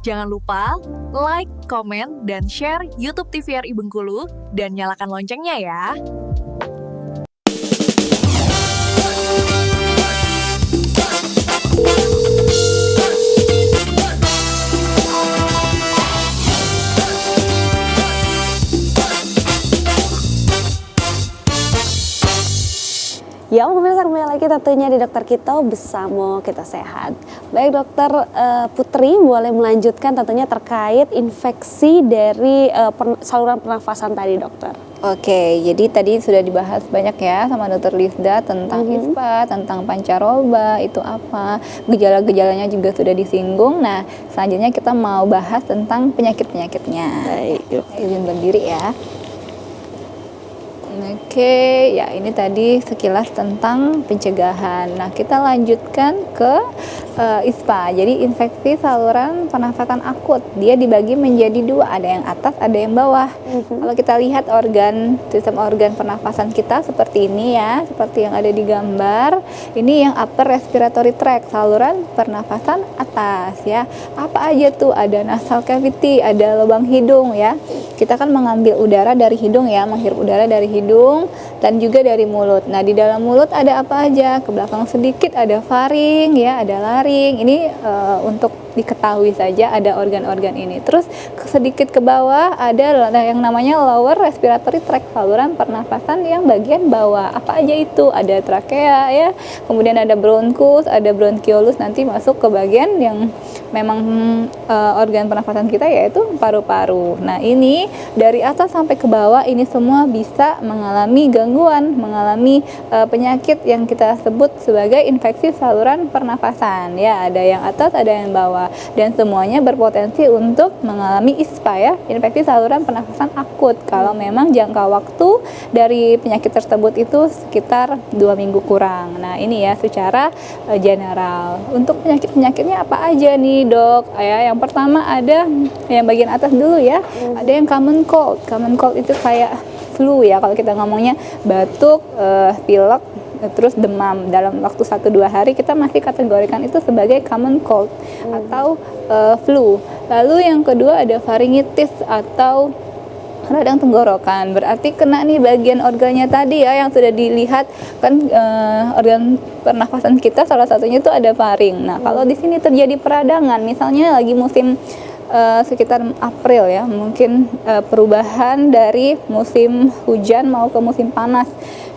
Jangan lupa like, komen, dan share YouTube TVRI Bengkulu dan nyalakan loncengnya ya. Ya, pemirsa, kembali lagi tentunya di Dokter Kito bersama Kita Sehat. Baik, Dokter Putri boleh melanjutkan tentunya terkait infeksi dari saluran pernafasan tadi, Dokter. Oke, jadi tadi sudah dibahas banyak ya sama Dokter Lisda tentang ISPA, tentang pancaroba, itu apa, gejala-gejalanya juga sudah disinggung. Nah, selanjutnya kita mau bahas tentang penyakit-penyakitnya. Baik, Izin berdiri ya. Oke, ya ini tadi sekilas tentang pencegahan. Nah, kita lanjutkan ke ISPA. Jadi infeksi saluran pernafasan akut. Dia dibagi menjadi dua, ada yang atas, ada yang bawah. Kalau kita lihat sistem organ pernafasan kita seperti ini ya, seperti yang ada di gambar. Ini yang upper respiratory tract, saluran pernafasan atas ya. Apa aja tuh? Ada nasal cavity, ada lubang hidung ya. Kita kan mengambil udara dari hidung ya, menghirup udara dari hidung dan juga dari mulut. Nah, di dalam mulut ada apa aja? Ke belakang sedikit ada faring ya, ada laring. Ini untuk diketahui saja ada organ-organ ini. Terus sedikit ke bawah ada yang namanya lower respiratory tract, saluran pernafasan yang bagian bawah. Apa aja itu? Ada trakea ya, kemudian ada bronchus, ada bronchiolus, nanti masuk ke bagian yang memang organ pernafasan kita yaitu paru-paru. Nah, ini dari atas sampai ke bawah ini semua bisa mengalami gangguan, mengalami penyakit yang kita sebut sebagai infeksi saluran pernafasan ya. Ada yang atas, ada yang bawah, dan semuanya berpotensi untuk mengalami ISPA ya, infeksi saluran pernafasan akut kalau memang jangka waktu dari penyakit tersebut itu sekitar 2 minggu kurang. Nah, ini ya secara general. Untuk penyakit-penyakitnya apa aja nih, Dok? Ya, yang pertama ada yang bagian atas dulu ya. Ada yang common cold. Common cold itu kayak flu ya, kalau kita ngomongnya batuk, pilek, terus demam dalam waktu 1-2 hari, kita masih kategorikan itu sebagai common cold atau flu. Lalu yang kedua ada pharyngitis atau radang tenggorokan, berarti kena nih bagian organnya tadi ya yang sudah dilihat kan, organ pernafasan kita salah satunya itu ada faring. Nah, kalau di sini terjadi peradangan, misalnya lagi musim sekitar April ya, mungkin perubahan dari musim hujan mau ke musim panas,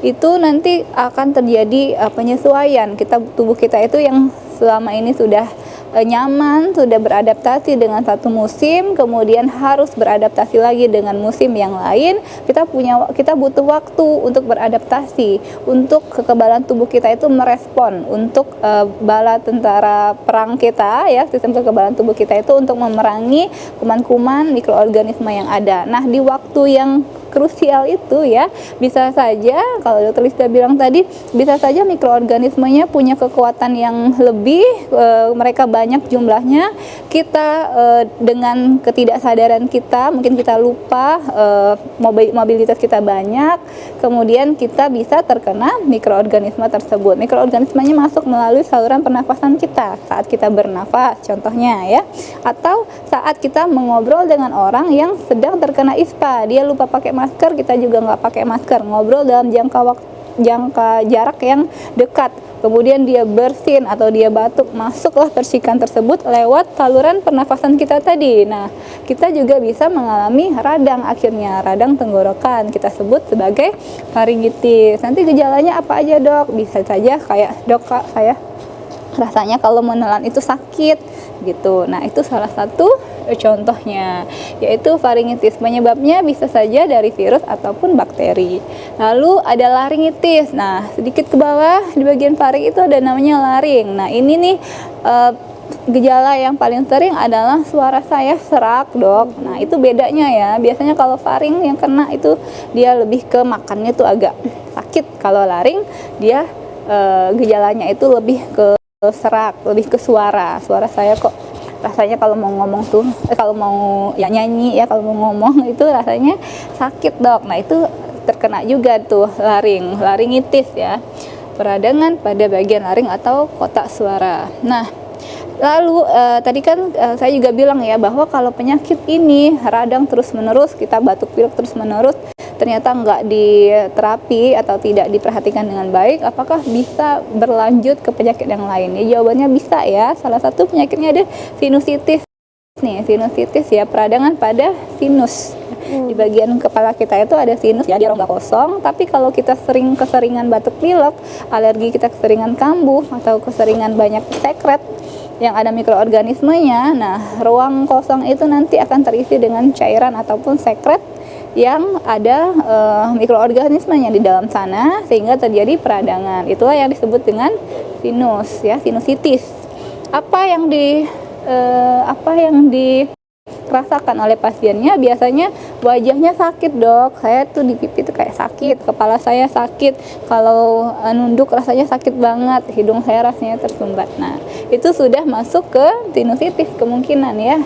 itu nanti akan terjadi penyesuaian tubuh kita itu yang selama ini sudah nyaman, sudah beradaptasi dengan satu musim, kemudian harus beradaptasi lagi dengan musim yang lain. Kita butuh waktu untuk beradaptasi, untuk kekebalan tubuh kita itu merespon untuk bala tentara perang kita ya, sistem kekebalan tubuh kita itu untuk memerangi kuman-kuman mikroorganisme yang ada. Nah, di waktu yang krusial itu ya, bisa saja kalau Dr. Lisda bilang tadi, bisa saja mikroorganismenya punya kekuatan yang lebih, mereka banyak jumlahnya. Kita dengan ketidaksadaran kita, mungkin kita lupa, mobilitas kita banyak, kemudian kita bisa terkena mikroorganisme tersebut. Mikroorganismenya masuk melalui saluran pernafasan kita saat kita bernafas contohnya ya, atau saat kita mengobrol dengan orang yang sedang terkena ISPA, dia lupa pakai masker, kita juga nggak pakai masker, ngobrol dalam jangka jarak yang dekat, kemudian dia bersin atau dia batuk, masuklah percikan tersebut lewat saluran pernafasan kita tadi. Nah, kita juga bisa mengalami radang, akhirnya radang tenggorokan, kita sebut sebagai pharyngitis. Nanti gejalanya apa aja, Dok? Bisa saja kayak, Dok, Kak, saya rasanya kalau menelan itu sakit gitu. Nah, itu salah satu contohnya, yaitu pharyngitis. Penyebabnya bisa saja dari virus ataupun bakteri. Lalu ada laringitis. Nah, sedikit ke bawah di bagian faring itu ada namanya laring. Nah, ini nih gejala yang paling sering adalah suara saya serak, Dok. Nah, itu bedanya ya. Biasanya kalau faring yang kena itu dia lebih ke makannya tuh agak sakit. Kalau laring dia gejalanya itu lebih ke serak, lebih ke suara saya kok rasanya kalau mau ngomong tuh, kalau mau ya nyanyi ya, kalau mau ngomong itu rasanya sakit, Dok. Nah, itu terkena juga tuh laringitis ya, peradangan pada bagian laring atau kotak suara. Nah, Lalu tadi kan saya juga bilang ya bahwa kalau penyakit ini radang terus-menerus, kita batuk pilek terus-menerus, ternyata nggak diterapi atau tidak diperhatikan dengan baik, apakah bisa berlanjut ke penyakit yang lain? Ya jawabannya bisa ya. Salah satu penyakitnya ada sinusitis nih, sinusitis ya, peradangan pada sinus. Di bagian kepala kita itu ada sinus ya, di rongga kosong. Tapi kalau kita keseringan batuk pilek, alergi, kita keseringan kambuh atau keseringan banyak sekret yang ada mikroorganismenya, nah ruang kosong itu nanti akan terisi dengan cairan ataupun sekret yang ada mikroorganismenya di dalam sana, sehingga terjadi peradangan. Itulah yang disebut dengan sinus ya, sinusitis. Apa yang dirasakan oleh pasiennya? Biasanya wajahnya sakit, dok, saya tuh di pipi tuh kayak sakit, kepala saya sakit, kalau nunduk rasanya sakit banget, hidung saya rasanya tersumbat. Nah, itu sudah masuk ke sinusitis kemungkinan ya,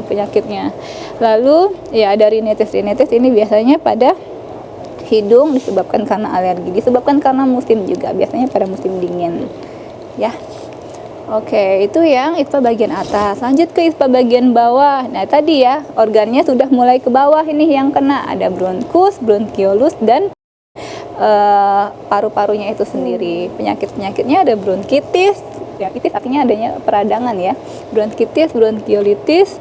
penyakitnya. Lalu ya ada rinitis ini biasanya pada hidung, disebabkan karena alergi, disebabkan karena musim juga, biasanya pada musim dingin ya. Oke, itu yang ISPA bagian atas. Lanjut ke ISPA bagian bawah. Nah, tadi ya, organnya sudah mulai ke bawah ini yang kena. Ada bronkus, bronkiolus, dan paru-parunya itu sendiri. Penyakit-penyakitnya ada bronkitis. Bronkitis artinya adanya peradangan ya. Bronkitis, bronkiolitis,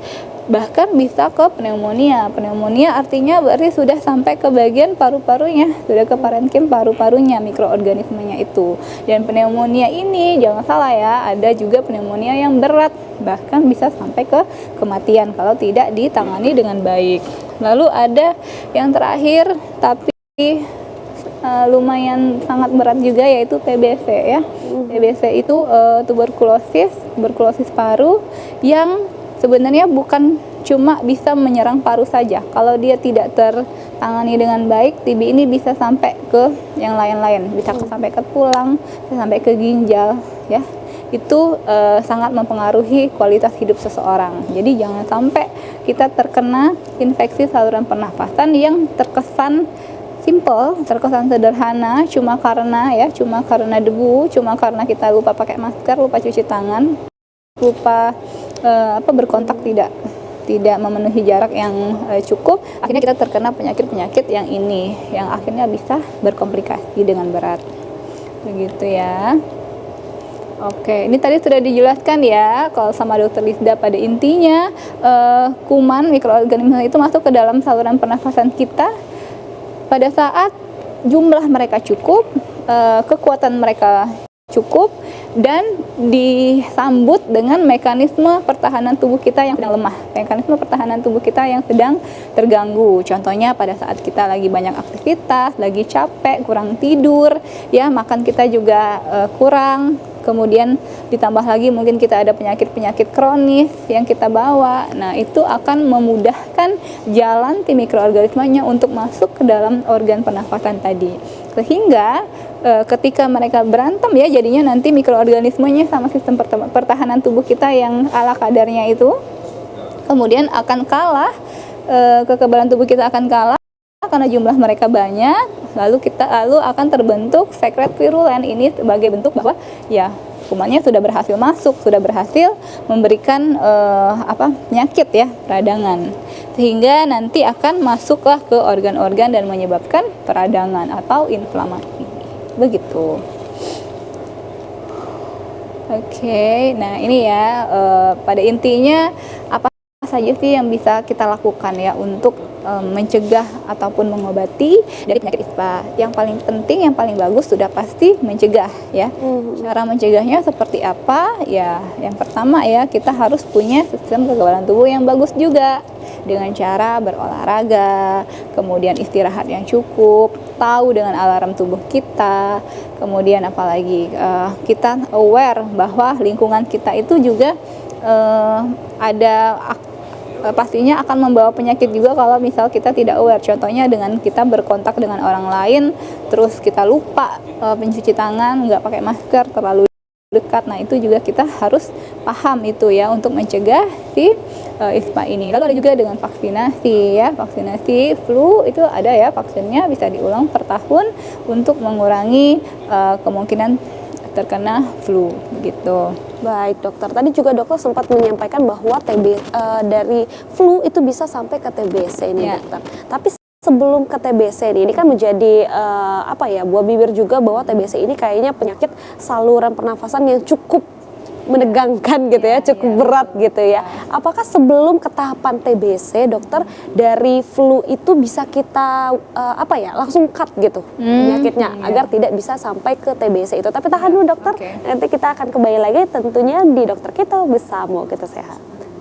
bahkan bisa ke pneumonia. Pneumonia artinya berarti sudah sampai ke bagian paru-parunya, sudah ke parenkim paru-parunya, mikroorganismenya itu. Dan pneumonia ini jangan salah ya, ada juga pneumonia yang berat, bahkan bisa sampai ke kematian kalau tidak ditangani dengan baik. Lalu ada yang terakhir tapi lumayan sangat berat juga, yaitu TBC ya. TBC itu tuberkulosis paru yang sebenarnya bukan cuma bisa menyerang paru saja. Kalau dia tidak tertangani dengan baik, TB ini bisa sampai ke yang lain-lain, bisa sampai ke tulang, bisa sampai ke ginjal ya. Itu sangat mempengaruhi kualitas hidup seseorang. Jadi jangan sampai kita terkena infeksi saluran pernafasan yang terkesan simple, terkesan sederhana, cuma karena debu, cuma karena kita lupa pakai masker, lupa cuci tangan, lupa berkontak, tidak memenuhi jarak yang cukup, akhirnya kita terkena penyakit-penyakit yang ini, yang akhirnya bisa berkomplikasi dengan berat. Begitu ya. Oke, ini tadi sudah dijelaskan ya kalau sama Dokter Lisda. Pada intinya kuman, mikroorganisme itu masuk ke dalam saluran pernafasan kita pada saat jumlah mereka cukup, kekuatan mereka cukup, dan disambut dengan mekanisme pertahanan tubuh kita yang sedang lemah, mekanisme pertahanan tubuh kita yang sedang terganggu. Contohnya pada saat kita lagi banyak aktivitas, lagi capek, kurang tidur, ya makan kita juga kurang, kemudian ditambah lagi mungkin kita ada penyakit-penyakit kronis yang kita bawa. Nah, itu akan memudahkan jalan tim mikroorganismenya untuk masuk ke dalam organ pernafasan tadi. Sehingga ketika mereka berantem ya, jadinya nanti mikroorganismenya sama sistem pertahanan tubuh kita yang ala kadarnya itu kemudian akan kalah, kekebalan tubuh kita akan kalah karena jumlah mereka banyak, lalu akan terbentuk sekret virulen. Ini sebagai bentuk bahwa ya kumannya sudah berhasil masuk, sudah berhasil memberikan penyakit ya, peradangan, sehingga nanti akan masuklah ke organ-organ dan menyebabkan peradangan atau inflamasi. Begitu. Oke, nah ini ya pada intinya apa saja sih yang bisa kita lakukan ya untuk mencegah ataupun mengobati dari penyakit ISPA. Yang paling penting, yang paling bagus sudah pasti mencegah ya. Cara mencegahnya seperti apa? Ya, yang pertama ya, kita harus punya sistem kekebalan tubuh yang bagus juga, dengan cara berolahraga, kemudian istirahat yang cukup, tahu dengan alarm tubuh kita, kemudian apalagi kita aware bahwa lingkungan kita itu juga pastinya akan membawa penyakit juga kalau misal kita tidak aware. Contohnya dengan kita berkontak dengan orang lain, terus kita lupa mencuci tangan, nggak pakai masker, terlalu dekat. Nah, itu juga kita harus paham itu ya untuk mencegah si ISPA ini. Lalu ada juga dengan vaksinasi ya, vaksinasi flu itu ada ya, vaksinnya bisa diulang per tahun untuk mengurangi kemungkinan terkena flu gitu. Baik dokter, tadi juga dokter sempat menyampaikan bahwa dari flu itu bisa sampai ke TBC ini Ya. dokter. Tapi sebelum ke TBC ini kan menjadi buah bibir juga bahwa TBC ini kayaknya penyakit saluran pernafasan yang cukup menegangkan gitu ya, cukup berat gitu ya. Apakah sebelum ke tahapan TBC dokter, dari flu itu bisa kita langsung cut gitu penyakitnya agar tidak bisa sampai ke TBC itu. Tapi tahan dulu dokter, Oke. nanti kita akan kembali lagi tentunya di Dokter Kita Bersama Kita Sehat.